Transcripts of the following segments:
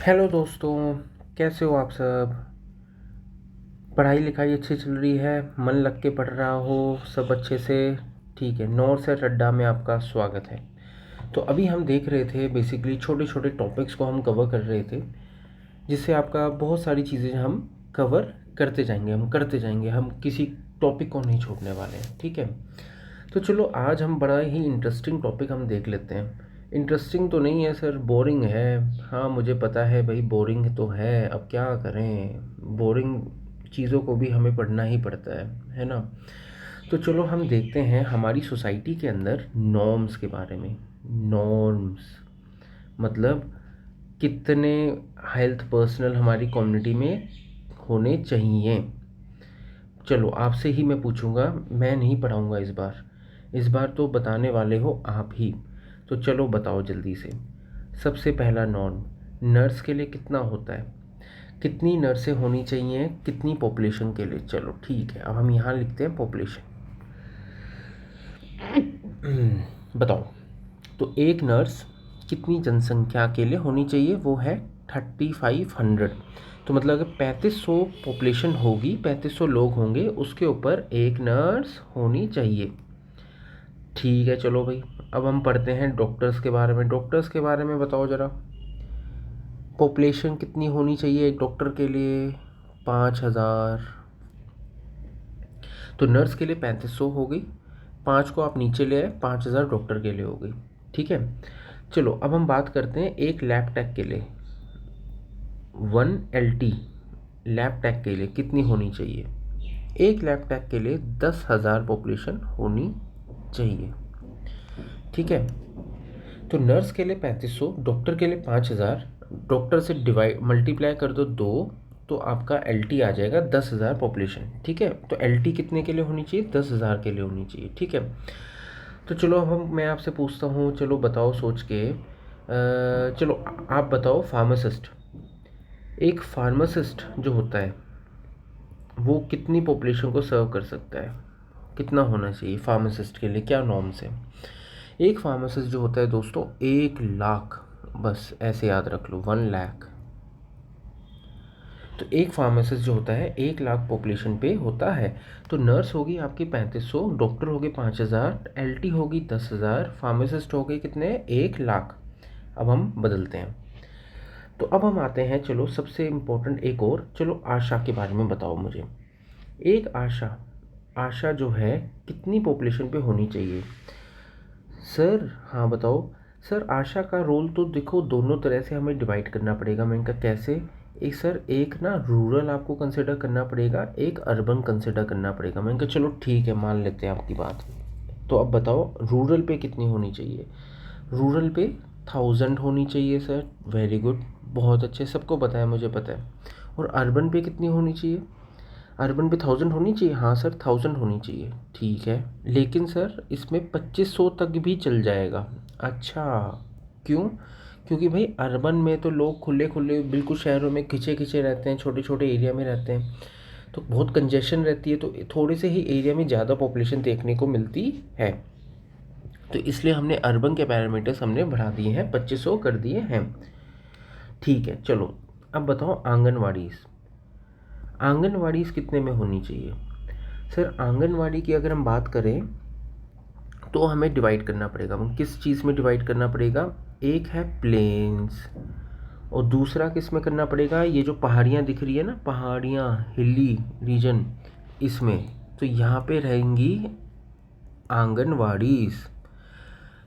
Hello दोस्तों, कैसे हो आप सब। पढ़ाई लिखाई अच्छी चल रही है, मन लग के पढ़ रहा हो, सब अच्छे से। ठीक है, नॉर्थ से अड्डा में आपका स्वागत है। तो अभी हम देख रहे थे, बेसिकली छोटे छोटे टॉपिक्स को हम कवर कर रहे थे, जिससे आपका बहुत सारी चीज़ें हम कवर करते जाएंगे, हम किसी टॉपिक को नहीं छोड़ने वाले हैं। ठीक है, तो चलो आज हम बड़ा ही इंटरेस्टिंग टॉपिक हम देख लेते हैं। इंटरेस्टिंग तो नहीं है सर, बोरिंग है। हाँ मुझे पता है भाई, बोरिंग तो है, अब क्या करें, बोरिंग चीज़ों को भी हमें पढ़ना ही पड़ता है ना। तो चलो हम देखते हैं हमारी सोसाइटी के अंदर नॉर्म्स के बारे में। नॉर्म्स मतलब कितने हेल्थ पर्सनल हमारी कम्युनिटी में होने चाहिए। चलो आपसे ही मैं पूछूंगा, मैं नहीं पढ़ाऊंगा इस बार तो बताने वाले हो आप ही। तो चलो बताओ जल्दी से। सबसे पहला नॉर्म, नर्स के लिए कितना होता है, कितनी नर्सें होनी चाहिए कितनी पॉपुलेशन के लिए। चलो ठीक है, अब हम यहाँ लिखते हैं पॉपुलेशन। बताओ, तो एक नर्स कितनी जनसंख्या के लिए होनी चाहिए, वो है 3500। तो मतलब अगर 3500 पॉपुलेशन होगी, 3500 लोग होंगे, उसके ऊपर एक नर्स होनी चाहिए। ठीक है चलो भाई, अब हम पढ़ते हैं डॉक्टर्स के बारे में। डॉक्टर्स के बारे में बताओ ज़रा, पॉपुलेशन कितनी होनी चाहिए एक डॉक्टर के लिए। 5000। तो नर्स के लिए 3500 हो गई, 5 को आप नीचे ले आए, 5000 डॉक्टर के लिए हो गई। ठीक है, चलो अब हम बात करते हैं एक लैब टेक के लिए। 1 LT लैब टेक के लिए कितनी होनी चाहिए। एक लैब टेक के लिए 10,000 पॉपुलेशन होनी चाहिए। ठीक है, तो नर्स के लिए 3500, डॉक्टर के लिए 5000। डॉक्टर से डिवाइड मल्टीप्लाई कर दो 2, तो आपका LT आ जाएगा 10,000 पॉपुलेशन। ठीक है, तो LT कितने के लिए होनी चाहिए, 10,000 के लिए होनी चाहिए। ठीक है, तो चलो मैं आपसे पूछता हूँ, चलो बताओ सोच के। चलो आप बताओ, फार्मासिस्ट, एक फार्मासिस्ट जो होता है वो कितनी पॉपुलेशन को सर्व कर सकता है, कितना होना चाहिए फार्मासिस्ट के लिए, क्या नॉर्म्स है। एक फार्मासिस्ट जो होता है दोस्तों 1 लाख, बस ऐसे याद रख लो, 1 लाख। तो एक फार्मासिस्ट जो होता है 1 लाख पॉपुलेशन पे होता है। तो नर्स होगी आपकी 3500, डॉक्टर हो गए 5000, LT होगी 10,000, फार्मासिस्ट हो गए कितने, 1 लाख। अब हम बदलते हैं, तो अब हम आते हैं, चलो सबसे इम्पोर्टेंट एक और, चलो आशा के बारे में बताओ मुझे। एक आशा, आशा जो है कितनी पॉपुलेशन पे होनी चाहिए सर। हाँ बताओ सर, आशा का रोल तो देखो दोनों तरह से हमें डिवाइड करना पड़ेगा। मैंने कहा कैसे, एक सर एक ना रूरल आपको कंसिडर करना पड़ेगा, एक अर्बन कंसिडर करना पड़ेगा। मैंने कहा चलो ठीक है, मान लेते हैं आपकी बात। तो अब बताओ रूरल पे कितनी होनी चाहिए। रूरल पे 1000 होनी चाहिए सर, वेरी गुड, बहुत अच्छे, सबको पता है, मुझे पता है। और अर्बन पे कितनी होनी चाहिए, अर्बन पे 1000 होनी चाहिए। हाँ सर 1000 होनी चाहिए, ठीक है, लेकिन सर इसमें 2500 तक भी चल जाएगा। अच्छा, क्यों, क्योंकि भाई अर्बन में तो लोग खुले खुले बिल्कुल शहरों में खिंचे खिंचे रहते हैं, छोटे छोटे एरिया में रहते हैं, तो बहुत कंजेशन रहती है, तो थोड़े से ही एरिया में ज़्यादा पॉपुलेशन देखने को मिलती है। तो इसलिए हमने अर्बन के पैरामीटर्स हमने बढ़ा दिए हैं, 2500 कर दिए हैं। ठीक है चलो, अब बताओ आंगनवाड़ी, आंगनवाड़ी कितने में होनी चाहिए। सर आंगनवाड़ी की अगर हम बात करें तो हमें डिवाइड करना पड़ेगा, हम किस चीज़ में डिवाइड करना पड़ेगा। एक है प्लेन्स, और दूसरा किस में करना पड़ेगा, ये जो पहाड़ियाँ दिख रही है ना, पहाड़ियाँ, हिली रीजन, इसमें, तो यहाँ पे रहेंगी आंगनवाड़ीज़।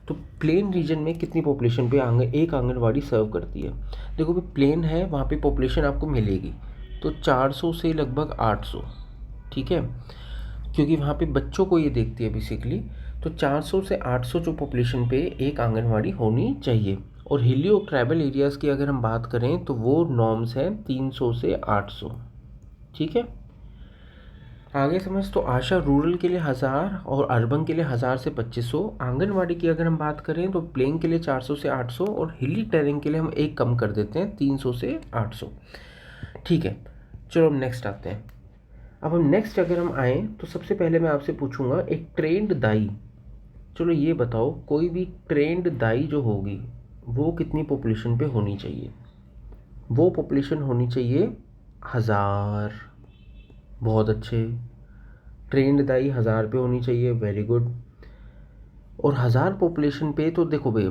तो प्लेन रीजन में कितनी पॉपुलेशन पे एक आंगनवाड़ी सर्व करती है। देखो भाई प्लेन है, वहाँ पे पॉपुलेशन आपको मिलेगी तो 400 से लगभग 800। ठीक है, क्योंकि वहाँ पे बच्चों को ये देखती है बेसिकली, तो 400 से 800 जो पॉपुलेशन पे एक आंगनवाड़ी होनी चाहिए। और हिली और ट्राइबल एरियाज़ की अगर हम बात करें तो वो नॉर्म्स हैं 300 से 800। ठीक है, आगे समझ। तो आशा रूरल के लिए 1000 और अर्बन के लिए 1000 से 2500। आंगनवाड़ी की अगर हम बात करें तो प्लेन के लिए 400 से 800, और हिली टेरेन के लिए हम एक कम कर देते हैं, 300 से 800। ठीक है, चलो हम नेक्स्ट आते हैं। अब हम नेक्स्ट अगर हम आए तो सबसे पहले मैं आपसे पूछूंगा, एक ट्रेंड दाई, चलो ये बताओ कोई भी ट्रेंड दाई जो होगी वो कितनी पॉपुलेशन पे होनी चाहिए। वो पॉपुलेशन होनी चाहिए 1000। बहुत अच्छे। ट्रेंड दाई 1000 पे होनी चाहिए, वेरी गुड। और 1000 पॉपुलेशन पे तो देखो भाई,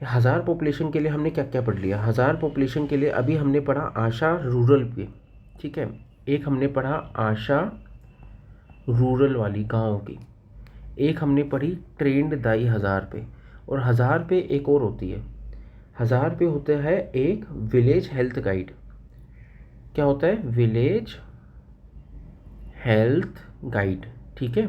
1000 पॉपुलेशन के लिए हमने क्या क्या पढ़ लिया। 1000 पॉपुलेशन के लिए अभी हमने पढ़ा आशा रूरल पे, ठीक है। एक हमने पढ़ा आशा रूरल वाली गांव की, एक हमने पढ़ी ट्रेंड दाई 1000 पे, और 1000 पे एक और होती है। 1000 पे होता है एक विलेज हेल्थ गाइड। क्या होता है? विलेज हेल्थ गाइड, ठीक है।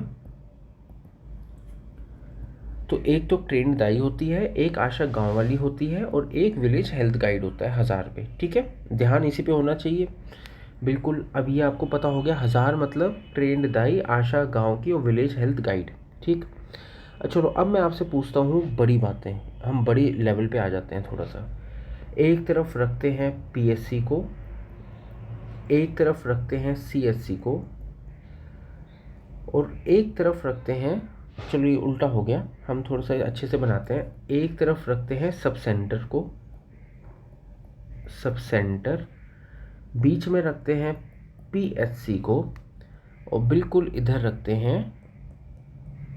तो एक तो ट्रेंड दाई होती है, एक आशा गांव वाली होती है, और एक विलेज हेल्थ गाइड होता है 1000 पे, ठीक है। ध्यान इसी पे होना चाहिए, बिल्कुल। अब ये आपको पता हो गया, 1000 मतलब ट्रेंड दाई, आशा गांव की और विलेज हेल्थ गाइड, ठीक। चलो अब मैं आपसे पूछता हूँ बड़ी बातें, हम बड़ी लेवल पे आ जाते हैं थोड़ा सा। एक तरफ रखते हैं पीएससी को, एक तरफ रखते हैं सीएससी को, और एक तरफ रखते हैं, चलो ये उल्टा हो गया, हम थोड़ा सा अच्छे से बनाते हैं। एक तरफ रखते हैं सब सेंटर को, सब सेंटर, बीच में रखते हैं पीएससी को, और बिल्कुल इधर रखते हैं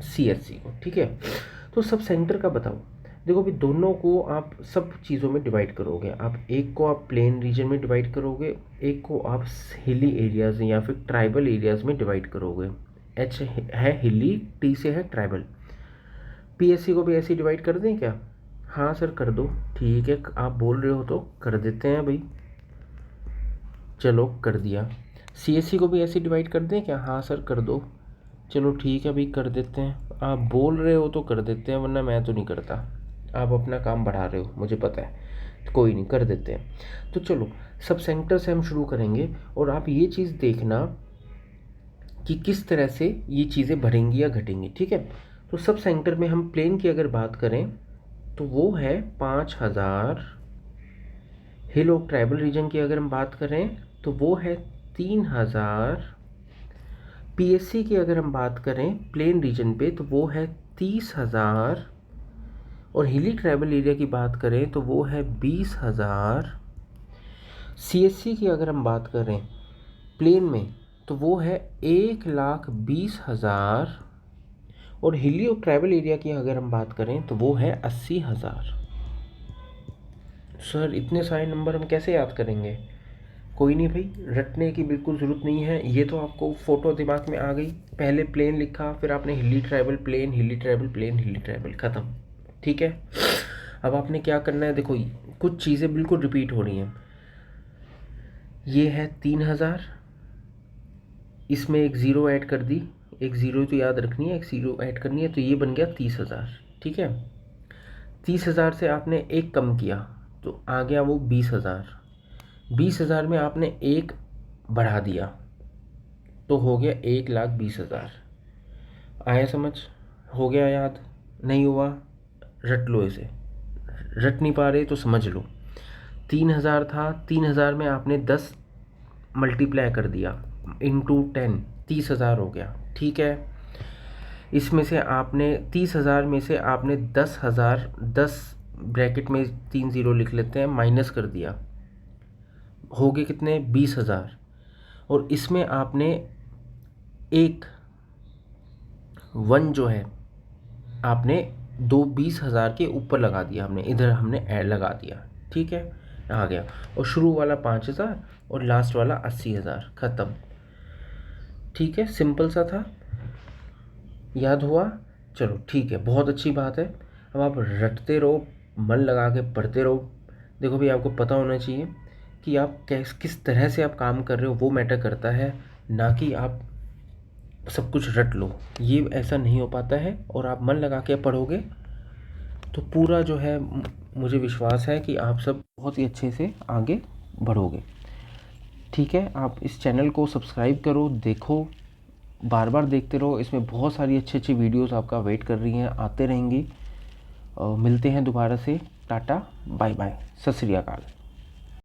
सीएससी को, ठीक है। तो सब सेंटर का बताओ। देखो अभी दोनों को आप सब चीज़ों में डिवाइड करोगे। आप एक को आप प्लेन रीजन में डिवाइड करोगे, एक को आप हिली एरियाज या फिर ट्राइबल एरियाज में डिवाइड करोगे। एच है हिली, टी से है ट्राइबल। पीएससी को भी ऐसे डिवाइड कर दें क्या? हाँ सर कर दो, ठीक है, आप बोल रहे हो तो कर देते हैं भाई, चलो कर दिया। सीएससी को भी ऐसे डिवाइड कर दें क्या? हाँ सर कर दो, चलो ठीक है भाई कर देते हैं। आप बोल रहे हो तो कर देते हैं, वरना मैं तो नहीं करता। आप अपना काम बढ़ा रहे हो, मुझे पता है, तो कोई नहीं, कर देते हैं। तो चलो सब सेंटर से हम शुरू करेंगे, और आप ये चीज़ देखना कि किस तरह से ये चीज़ें बढ़ेंगी या घटेंगी, ठीक है। तो सब सेंटर में हम प्लेन की अगर बात करें तो वो है 5000। हिल और ट्राइबल रीजन की अगर हम बात करें तो वो है 3000। पीएससी की अगर हम बात करें प्लेन रीजन पे तो वो है 30,000, और हिली ट्राइबल एरिया की बात करें तो वो है 20,000। सीएससी की अगर हम बात करें प्लेन में तो वो है 1,20,000, और हिली और ट्राइबल एरिया की अगर हम बात करें तो वो है 80,000। सर इतने सारे नंबर हम कैसे याद करेंगे? कोई नहीं भाई, रटने की बिल्कुल ज़रूरत नहीं है, ये तो आपको फ़ोटो दिमाग में आ गई। पहले प्लेन लिखा, फिर आपने हिली ट्राइबल प्लेन, हिली ट्राइबल प्लेन, हिली ट्राइबल, ख़त्म, ठीक है। अब आपने क्या करना है, देखो कुछ चीज़ें बिल्कुल रिपीट हो रही हैं। ये है 3000, इसमें एक ज़ीरो ऐड कर दी, एक ज़ीरो तो याद रखनी है, एक ज़ीरो ऐड करनी है, तो ये बन गया 30,000, ठीक है। 30,000 से आपने एक कम किया तो आ गया वो 20,000। 20,000 में आपने एक बढ़ा दिया तो हो गया 1,20,000। आया समझ? हो गया याद? नहीं हुआ? रट लो इसे, रट नहीं पा रहे तो समझ लो। 3,000 था, 3,000 में आपने 10 मल्टीप्लाई कर दिया इंटू 10, 30,000 हो गया, ठीक है। इसमें से आपने 30,000 में से आपने 10,000, 10 ब्रैकेट में 3 ज़ीरो लिख लेते हैं, माइनस कर दिया, हो गए कितने? 20,000। और इसमें आपने एक 1 जो है आपने 20,000 के ऊपर लगा दिया, हमने इधर हमने ऐड लगा दिया, ठीक है, आ गया। और शुरू वाला 5,000 और लास्ट वाला 80,000, ख़त्म, ठीक है। सिंपल सा था, याद हुआ? चलो ठीक है, बहुत अच्छी बात है। अब आप रटते रहो, मन लगा के पढ़ते रहो। देखो भाई आपको पता होना चाहिए कि आप किस तरह से आप काम कर रहे हो, वो मैटर करता है, ना कि आप सब कुछ रट लो, ये ऐसा नहीं हो पाता है। और आप मन लगा के पढ़ोगे तो पूरा जो है, मुझे विश्वास है कि आप सब बहुत ही अच्छे से आगे बढ़ोगे, ठीक है। आप इस चैनल को सब्सक्राइब करो, देखो, बार बार देखते रहो, इसमें बहुत सारी अच्छी अच्छी वीडियोस आपका वेट कर रही हैं, आते रहेंगी। मिलते हैं दोबारा से, टाटा बाय बाय, सत श्री अकाल।